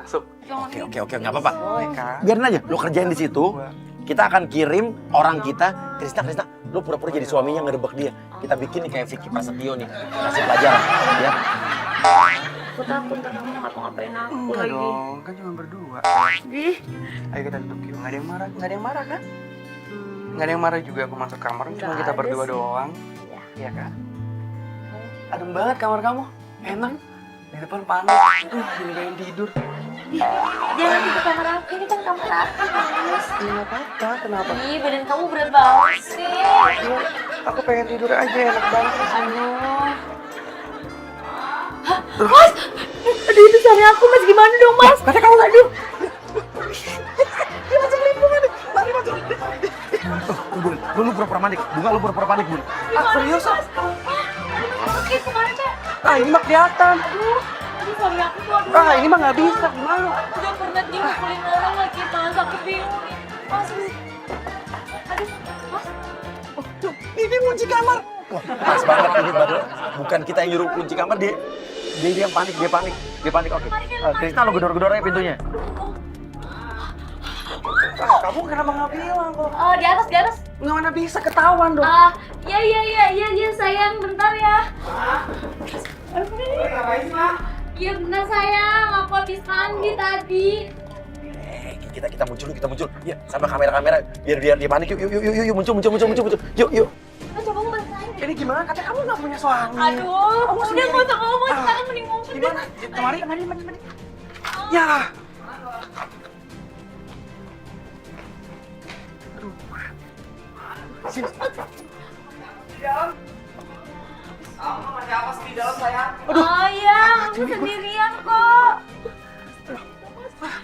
masuk. Oke, nggak apa-apa. Boleh kan? Biarin aja, lo kerjain di situ. Kita akan kirim orang kita, Krisna, lo pura-pura jadi suaminya ngerebek dia. Kita bikin nih kayak Vicky Prasetyo nih, kasih pelajaran, ya. Aku takut ntar kamu nggak ngapain aku Enggak lagi. dong, kan cuma berdua. Ih, Ayo kita duduk yuk. Nggak ada yang marah kan? Nggak ada yang marah juga aku masuk kamar, cuma Nggak kita ada berdua sih. doang. Iya. Iya kan? Adem banget kamar kamu, enak. Di depan panas, jadi pengen tidur. jangan di kamar aku, ini kan kamar aku, Mas. Nggak apa-apa, kenapa? Ih, badan kamu berat banget sih. Iya, aku pengen tidur aja, enak banget. Aduh. Hah, Mas! Aduh, itu suami aku, Mas. Gimana dong, Mas? Kata kamu. Aduh. Dia masuk lingkungan nih, mari masuk. Bun, lu pura-pura panik, Bunga lu pura-pura panik, Bun. Serius? Oke, kemana, Cak? Ini mah kelihatan. Aduh, suami aku tuh, aduh. Ini mah nggak bisa, gimana? Udah pernah dimukulin orang lagi, Mas. Aku bingung nih. Mas, aduh, Mas. Ini kunci kamar. Wah, pas banget ini baru. Bukan kita yang nyuruh kunci kamar, dia yang panik, dia panik. Oke. Krisna lo gedor-gedor aja pintunya. Kamu kenapa nggak bilang kok? Oh, di atas. Nggak mana bisa ketahuan dong. Iya, sayang, bentar ya. Ngapain sih, Mak? Iya benar sayang, aku habis mandi tadi. Kita muncul. Ya, sampai kamera biar dia panik. Yuk, muncul. Yuk. Nah, coba aku bacain. Ini gimana? Katanya kamu nggak punya suami. Aduh, Kamu udah sendiri. nggak usah ngomong, sekarang mending ngomong deh. Gimana? Mari. Ya. Sini. Kamu masih apa sih di dalam sayang? Oh iya, aku sendirian kok.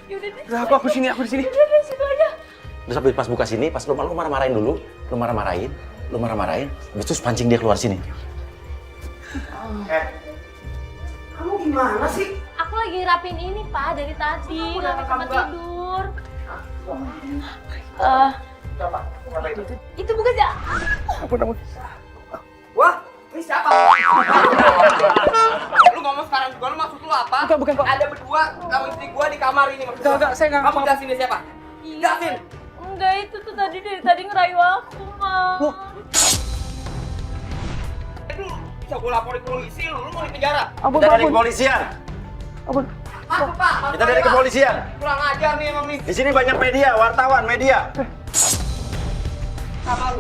Yaudah deh. Udah, aku di sini. Yaudah deh, situ aja. Terus habis pas buka sini, pas lu marah-marahin dulu, lu marah-marahin, habis itu pancing dia keluar sini. Kamu gimana sih? Aku lagi rapin ini Pak dari tadi, rapin tempat tidur. Coba, apa itu? Itu bukan ya? Ampun. Wah, ini siapa? Lu ngomong sekarang juga, lu maksud lu apa? Bukan, Pak. Ada berdua, kamu istri gua di kamar ini maksudnya. Enggak, saya enggak. Kamu jelasin dia siapa? Jelasin. Enggak, itu tuh dari tadi ngerayu aku, Mas. Lu bisa gua laporin polisi lu mau di penjara. Kita dari kepolisian. Masuk, Pak. Kita dari kepolisian. Kurang ajar nih emang nih. Di sini banyak media, wartawan, media.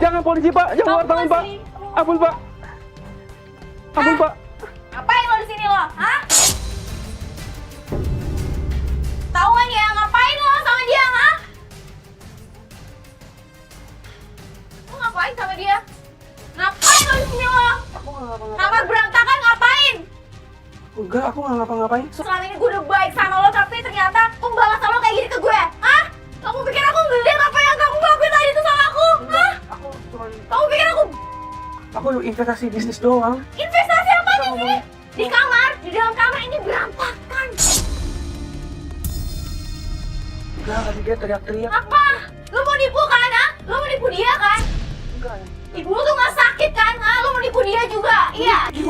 Jangan polisi, Pak. Jangan wartawan, Pak. Ampun, Pak. Ngapain lo di sini lo? Hah? Tahu kan ya, ngapain lo sama dia, hah? Lo ngapain sama dia? Ngapain lo di sini lo? Kamar berantakan ngapain? Enggak, aku nggak ngapa-ngapain. Selama ini gue udah baik sama lo, tapi ternyata pembalasan lo kayak gini ke gue, hah? Kamu pikir aku ngeliat apa yang kamu lakuin tadi itu sama aku, hah? Aku cuma Kamu pikir aku investasi bisnis doang. investasi apa di sini? Di kamar, di dalam kamar ini berantakan. Enggak, tadi dia teriak-teriak. Apa? Lo mau nipu kan, ha? Lo mau nipu dia kan? Enggak. Ibu lo tuh nggak sakit kan, ha? Lo mau nipu dia juga? Iya. Ibu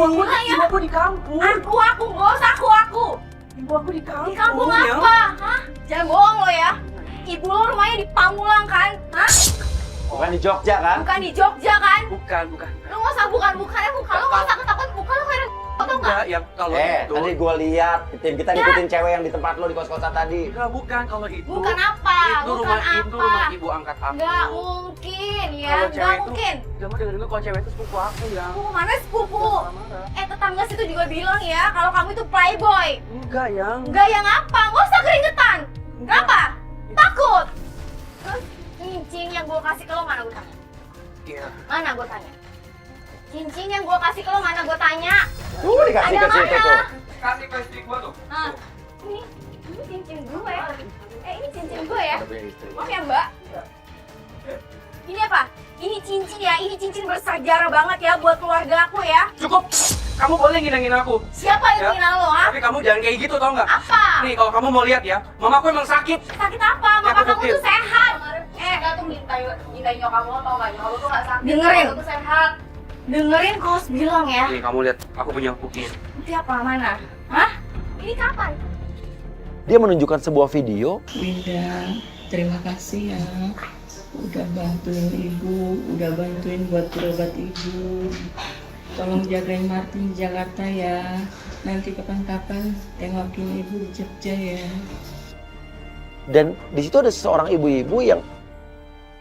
aku di kampung. Aku, nggak usah aku. Ibu aku di kampung. Di kampung ya. apa? Hah? Jangan bohong lo ya. Ibu lo rumahnya di Pamulang kan? Hah? Bukan di Jogja kan? Bukan di Jogja kan? Bukan. Lo nggak usah bukan-bukannya muka lo nggak usah takut muka lo kayak tau nggak? Enggak, ya kalau itu. Tadi gua lihat tim kita ngikutin cewek yang di tempat lo di kos-kosan tadi. Enggak, bukan kalau itu. Bukan apa? Itu Bukan rumah apa? ibu angkat aku. Nggak mungkin ya, Kalau nggak cewek itu, mungkin. Jangan dengerin gue kalau cewek itu sepupu aku ya. Sepupu mana sepupu? Marah-marah. Tetangga situ juga bilang ya kalau kamu itu playboy. Enggak, yang. Enggak yang apa? Nggak usah keringetan. Kenapa? Takut. Terus cincin yang gue kasih ke lo mana gue tanya? Iya. Mana gue tanya? Cincin yang gue kasih ke lo mana gue tanya? Tuh dikasih Ada ke situ mana? tuh. Kasih ke istri gua tuh. Nah, ini cincin gue. Ini cincin gue ya. Maaf ya Mbak. Ini apa? Ini cincin ya. Ini cincin bersejarah banget ya buat keluarga aku ya. Cukup. Kamu boleh ngilangin aku. Siapa yang Ya. menghina lo, ha? Tapi kamu jangan kayak gitu tau nggak? Apa? Nih kalau kamu mau lihat ya, mamaku emang sakit. Sakit apa? Mama Aku kamu buktiin. tuh sehat. Kita tuh minta nyokap lo tau gak? Nyokap lo tuh gak sakit. Dengerin. Lo tuh sehat. Dengerin kos bilang ya. Nih kamu lihat, aku punya bukti. Bukti apa? Mana? Hah? Ini kapan? Dia menunjukkan sebuah video. Winda, terima kasih ya. Udah bantuin ibu, udah bantuin buat berobat ibu. Tolong jagain Martin di Jakarta ya. Nanti kapan-kapan tengokin ibu di Jogja ya. Dan di situ ada seorang ibu-ibu yang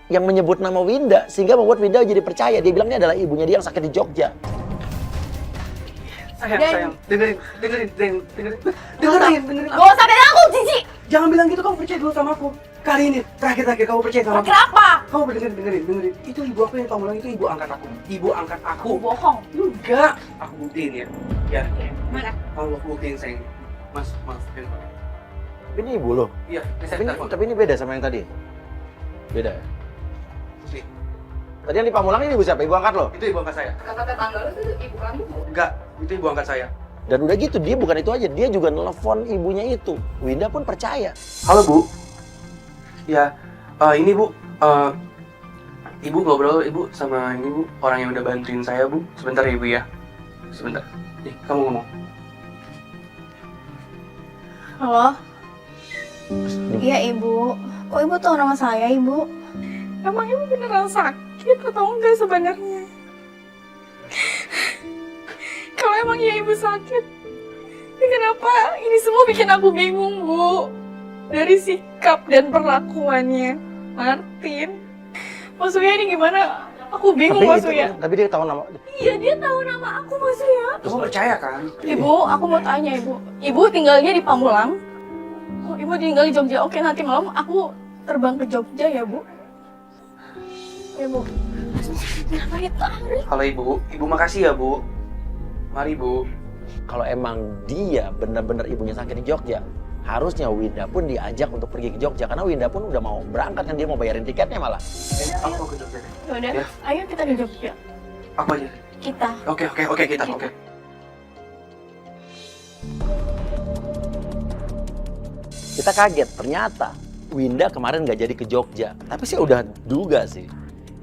menyebut nama Winda sehingga membuat Winda jadi percaya. Dia bilang ini adalah ibunya dia yang sakit di Jogja. Sayang, dengerin. Gak usah bela aku, Cici. Jangan bilang gitu, kamu percaya dulu sama aku. Kali ini, terakhir kamu percaya sama aku. Kenapa? Kamu dengerin. Itu ibu aku yang Pamulang, itu ibu angkat aku. Ibu angkat aku. Bohong. Enggak. Aku buktiin ya. Ya. Mana? Kalau aku buktiin, sayang. Mas. Ini ibu loh. Iya, saya telepon. Tapi ini beda sama yang tadi. Beda ya? Nih, Tadi yang di Pamulang ini ibu siapa? Ibu angkat loh. itu ibu angkat saya. Kata tetangga lu tuh ibu kamu. Enggak, itu ibu angkat saya. Dan udah gitu, dia bukan itu aja. Dia juga nelfon ibunya itu. Winda pun percaya. Halo, Bu. Ya, ini Bu. Ibu ngobrol, Ibu, sama ini Bu. Orang yang udah bantuin saya, Bu. Sebentar ya, Ibu ya. Sebentar. Nih, kamu ngomong. Halo? Iya, Ibu. Kok Ibu tahu nama saya, Ibu? Emang ibu beneran sakit atau enggak sebenarnya? Kalau emang iya ibu sakit, ini kenapa ini semua bikin aku bingung, Bu? Dari sikap dan perlakuannya Martin. Mas Uya ini gimana? Aku bingung, Mas Uya. Tapi dia tahu nama. Iya, dia tahu nama aku, Mas Uya. Kamu percaya kan? Ibu, aku mau tanya, Ibu. Ibu tinggalnya di Pamulang? Oh, Ibu tinggal di Jogja. Oke, nanti malam aku terbang ke Jogja ya, Bu. Ya, Bu. Kenapa ditarik? Halo, Ibu makasih ya, Bu. Mari, Bu. Kalau emang dia benar-benar ibunya sakit di Jogja, harusnya Winda pun diajak untuk pergi ke Jogja. Karena Winda pun udah mau berangkat, kan dia mau bayarin tiketnya malah. Aku mau ke Jogja deh. Yaudah, Ya. ayo kita ke Jogja. Aku aja. Kita. Oke, kita. Oke. Kita kaget, ternyata Winda kemarin nggak jadi ke Jogja. Tapi saya udah duga sih,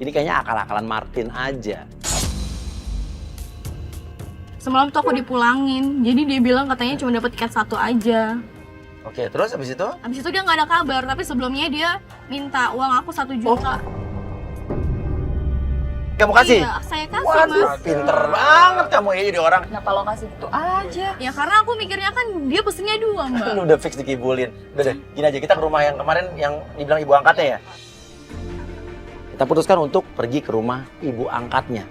ini kayaknya akal-akalan Martin aja. Semalam tuh aku dipulangin, jadi dia bilang katanya cuma dapat tiket 1 aja. Oke, terus habis itu? Habis itu dia nggak ada kabar, tapi sebelumnya dia minta uang aku 1 juta. Kamu kasih? Iya, saya kasih, Waduh, Mas. pinter banget kamu ya jadi orang. Kenapa lo kasih gitu aja? Ya karena aku mikirnya kan dia pesennya 2, Mbak. Lu udah fix dikibulin. Udah deh, gini aja, kita ke rumah yang kemarin yang dibilang ibu angkatnya ya. Kita putuskan untuk pergi ke rumah ibu angkatnya.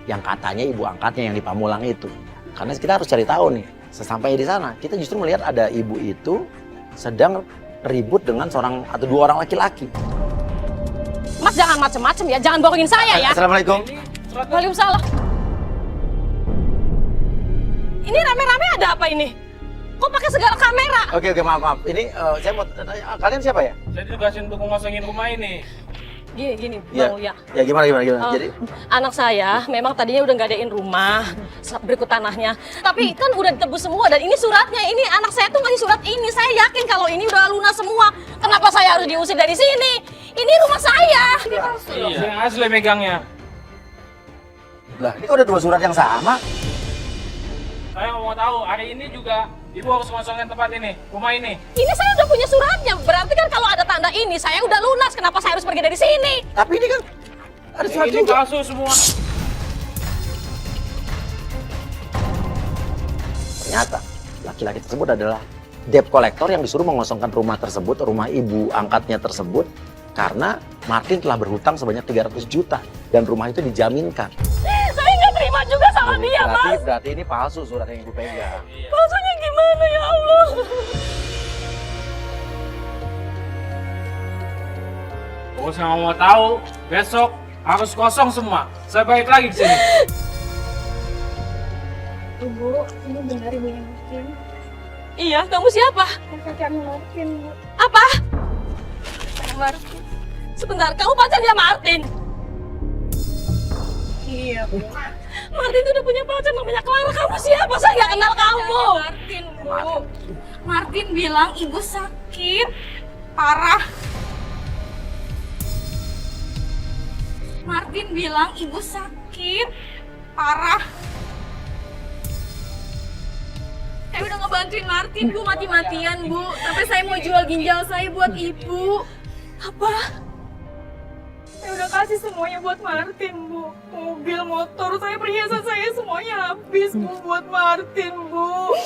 Yang katanya ibu angkatnya yang di Pamulang itu. Karena kita harus cari tahu nih. Sesampainya di sana, kita justru melihat ada ibu itu sedang ribut dengan seorang atau 2 orang laki-laki. Mas jangan macem-macem ya, jangan bohongin saya ya. Assalamualaikum. Waalaikumsalam. Ini rame-rame ada apa ini? Kok pakai segala kamera? Oke, maaf. Ini saya mau tanya, kalian siapa ya? Saya ditugasin untuk ngosongin rumah ini. Gini, Iya. Bang Uya. Ya gimana? Oh, Jadi anak saya memang tadinya udah nggak adain rumah berikut tanahnya, tapi kan udah ditebus semua dan ini suratnya. Ini anak saya tuh ngasih surat ini. Saya yakin kalau ini udah lunas semua. Kenapa saya harus diusir dari sini? Ini rumah saya. Iya. Yang asli megangnya. lah, ini kok ada 2 surat yang sama? Saya mau tahu hari ini juga ibu harus ngosongin tempat ini, rumah ini. Ini saya udah punya suratnya. Berarti kan kalau ada tanda ini saya udah lunas. Kenapa saya harus pergi dari sini? Tapi ini kan ada surat Ini juga. palsu semua. Ternyata laki-laki tersebut adalah debt collector yang disuruh mengosongkan rumah tersebut, rumah ibu angkatnya tersebut, karena Martin telah berhutang sebanyak 300 juta dan rumah itu dijaminkan. Saya nggak terima juga sama dia, Mas. Berarti ini palsu surat yang ibu pegang. Palsunya gimana ya Allah? Bos nggak mau tahu, besok harus kosong semua. Saya balik lagi ke sini. Ibu, ini benar ibunya Martin. Iya, kamu siapa? Pacarnya Martin, Bu. Apa? Martin. Sebentar, kamu pacarnya Martin? Iya, Bu. Martin itu udah punya pacar namanya Clara. Kamu siapa? Saya nggak kenal kamu. Martin, Bu. Martin bilang ibu sakit parah. Martin bilang ibu sakit parah. Saya udah ngebantuin Martin, Bu, mati-matian, Bu. Sampai saya mau jual ginjal saya buat Ibu. Apa? Saya udah kasih semuanya buat Martin, Bu. Mobil, motor, saya perhiasan saya semuanya habis, Bu, buat Martin, Bu.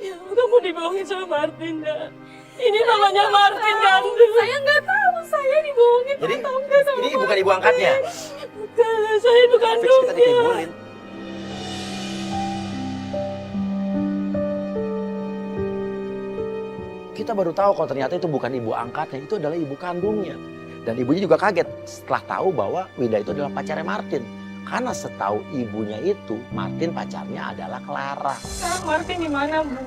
Ya, kamu dibohongin sama Martin, dah. Ini namanya Martin, kan? Saya nggak tahu, saya dibohongin. Jadi tahu nggak sama ini bukan ibu angkatnya. Bukan, saya itu Fix kita kandungnya. dikibulin. Kita baru tahu kalau ternyata itu bukan ibu angkatnya, itu adalah ibu kandungnya. Dan ibunya juga kaget setelah tahu bahwa Winda itu adalah pacarnya Martin. Karena setahu ibunya itu, Martin pacarnya adalah Clara. Sekarang Martin di mana, Bu?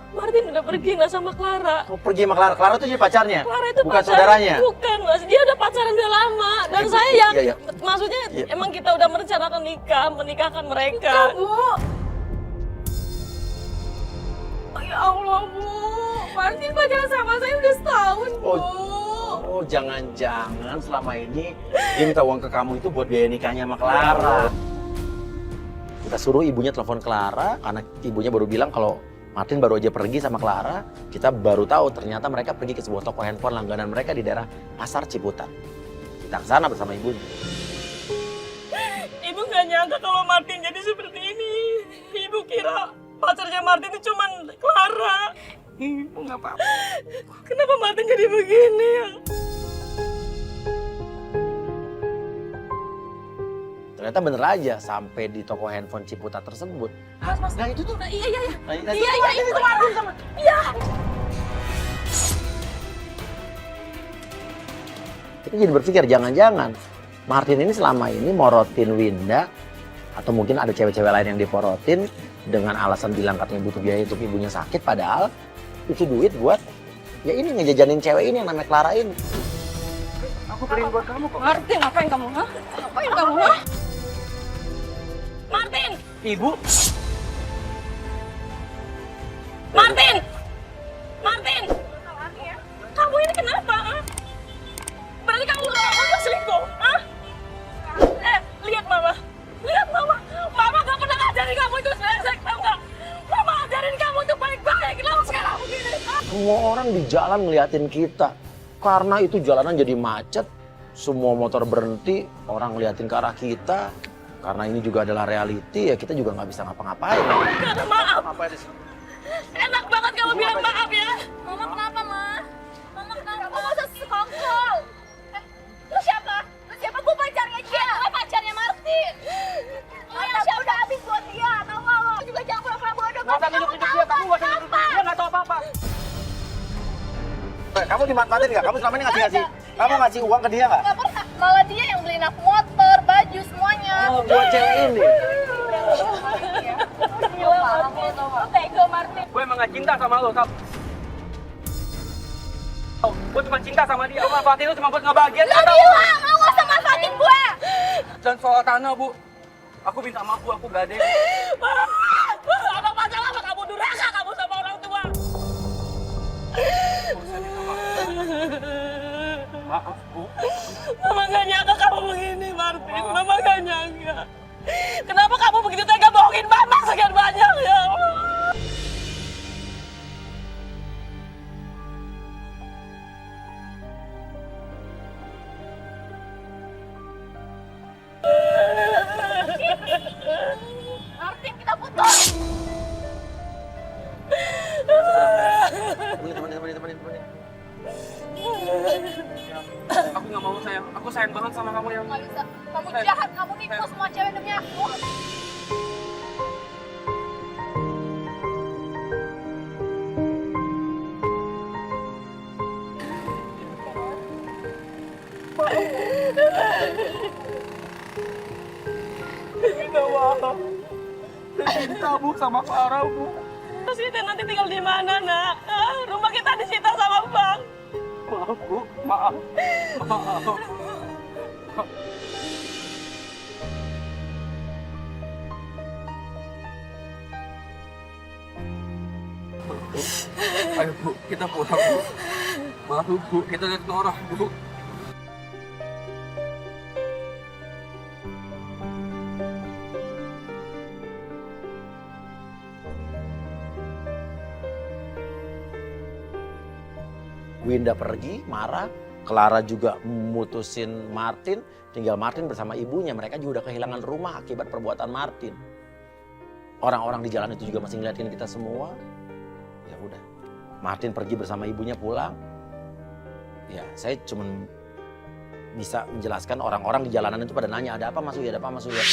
Martin udah pergi nggak sama Clara. Oh, pergi sama Clara. Clara itu jadi pacarnya? Clara itu Bukan saudaranya? Bukan, Mas. Dia udah pacaran udah lama. Dan Ibu, saya yang, iya. maksudnya Iya. emang kita udah merencanakan menikahkan mereka. Bu. Ya Allah, Bu. Martin pacaran sama saya udah setahun, Bu. Oh, jangan-jangan selama ini dia minta uang ke kamu itu buat biaya nikahnya sama Clara. Kita suruh ibunya telepon Clara, karena ibunya baru bilang kalau Martin baru aja pergi sama Clara. Kita baru tahu ternyata mereka pergi ke sebuah toko handphone langganan mereka di daerah Pasar Ciputat. Kita ke sana bersama ibunya. Ibu nggak nyangka kalau Martin jadi seperti ini. Ibu kira pacarnya Martin itu cuma Clara. Ibu nggak apa-apa. Kenapa Martin jadi begini ya? Ternyata bener aja sampai di toko handphone Ciputat tersebut. Mas. Nah itu tuh. Iya. Nah, Iya, itu Martin sama. Iya. Kita jadi berpikir jangan-jangan Martin ini selama ini morotin Winda atau mungkin ada cewek-cewek lain yang diporotin dengan alasan bilang katanya butuh biaya untuk ibunya sakit, padahal itu duit buat ya ini ngejajanin cewek ini yang namanya Clara ini. Aku beliin buat kamu kok. Martin, ngapain kamu? Hah? Ngapain kamu? Hah? Martin! Ibu, Martin! Martin! Kamu ini kenapa? Hah? Berarti kamu udah selingkuh? Hah? Lihat Mama. Lihat Mama. Mama gak pernah ngajarin kamu itu brengsek, tau gak? Mama ngajarin kamu itu baik-baik. Kenapa sekarang begini? Hah? Semua orang di jalan ngeliatin kita. Karena itu jalanan jadi macet, semua motor berhenti, orang ngeliatin ke arah kita. Karena ini juga adalah reality, ya kita juga nggak bisa ngapa-ngapain. Gak ada maaf. Ngapain di sini? Enak banget kamu bilang maaf ya. Mama kenapa, Ma? Mama kenapa? Kamu gak usah sekongkol. Lu siapa? Lu siapa? Gue pacarnya dia. Gue pacarnya Martin. Lu yang udah habis buat dia. Tau gak lo? Juga jangan pura-pura bodoh. nggak usah nunjuk-nunjuk dia, kamu nggak usah nunjuk dia, nggak tahu apa-apa. Kamu dimanfaatin nggak? Kamu selama ini ngasih kamu ngasih uang ke dia nggak? Gak pernah. Malah dia yang beliin aku motor, baju, semuanya. Oh, buat cewek ini. Gila, Martin. Lu tega, Martin. Gue emang gak cinta sama lo, tau? Gue cuma cinta sama dia, manfaatin lo cuma buat ngebahagiain. Lu bilang, lu gak usah manfaatin gue. Dan soal tanah, Bu, aku minta maaf, Bu, aku gak ada. Apa masalah sama kamu durhaka kamu sama orang tua? Maaf, Bu. Mama gak nyangka kamu begini, Martin. Mama gak nyangka. Kenapa kamu begitu tega bohongin Mama sekian banyak, ya Allah? Martin, kita putus. Temenin. Aku gak mau, sayang. Aku sayang banget sama kamu, yang. Gak bisa. Kamu jahat, kamu nipu semua cewek demi aku. Cinta, maaf. Cinta, Bu, sama Clara, Bu. Terus kita nanti tinggal di mana, Nak? Rumah kita disita sama bank. Maaf, Bu. Maaf. Maaf. Ayo, Bu, kita pulang, Bu. Maaf, Bu, kita lihat Nora, Bu. Winda pergi, marah. Clara juga mutusin Martin. Tinggal Martin bersama ibunya. Mereka juga udah kehilangan rumah akibat perbuatan Martin. Orang-orang di jalan itu juga masih ngeliatin kita semua. Ya udah, Martin pergi bersama ibunya pulang. Ya, saya cuma bisa menjelaskan orang-orang di jalanan itu pada nanya, ada apa Mas Uya, ada apa Mas Uya.